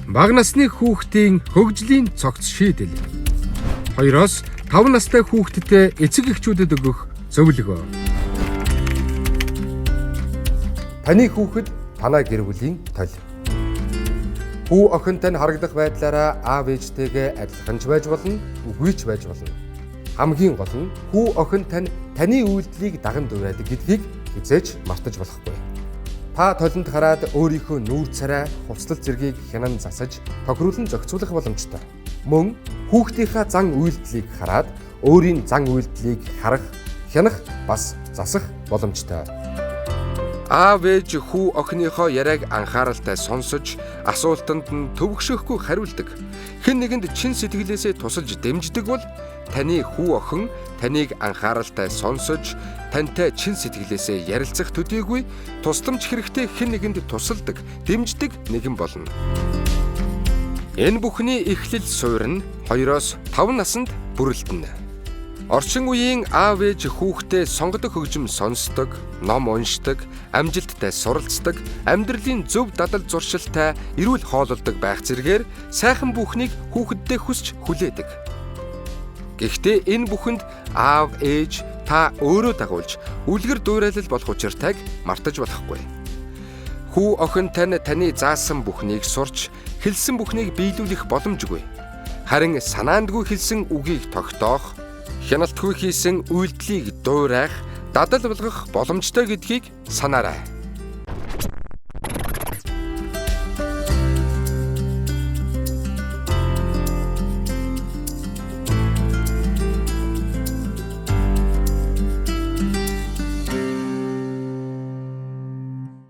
Бага насны хүүхдийн хөгжлийн цогц шийдэл. 2-5 настай хүүхдэд эцэг эхчүүдэд өгөх зөвлөгөө. Таны хүүхэд танай гэр бүлийн толь. Хүү охин тань харагдах байдлаараа аав ээжтэйгээ адилхан ч байж болно, үгүй ч байж болно. Хамгийн гол нь хүү охин тань таны үйлдэлийг даган дураадаг гэдгийг хизээж мартаж болохгүй. Та толинд хараад өөрийнхөө нүүр царай, хувцлал зэргийг хянан засаж, тохируулан зохицуулах боломжтой. Мөн хүүхдийнхаа зан үйлдэлийг хараад өөрийн зан үйлдэлийг харах, хянах бас засах боломжтой. Аав ээж хүү охиныхоо яриаг анхааралтай сонсож, асуултанд нь төвөгшөхгүй хариулдаг. Хэн нэгэнд чин сэтгэлээсээ тусалж дэмждэг бол таны хүү охин таныг анхааралтай сонсож, тантай чин сэтгэлээсээ ярилцах төдийгүй тусламж хэрэгтэй хэн нэгэнд тусалдаг, дэмждэг нэгэн болно. Энэ бүхний эхлэл суурь нь 2-5 наснд бүрэлдэнэ. Орчин үеийн аав ээж хүүхдээ сонгодог хөгжим сонсдог, ном уншдаг, амжилттай суралцдаг, амьдралын зөв дадал зуршилтай эрүүл хоололдог байх зэргээр сайхан бүхнийг хүүхэддээ хүсч хүлээдэг. Гэхдээ энэ бүхэнд аав ээж та өөрөө дагуулж үлгэр дуурайлал болох учиртайг мартаж болохгүй. Хүү охин таны заасан бүхнийг сурч, хэлсэн бүхнийг биелүүлэх боломжгүй. Харин санаандгүй хэлсэн үгийг тогтоох, хяналтгүй хийсэн үйлдэлийг дуурайх, дадал болгох боломжтой гэдгийг санаарай.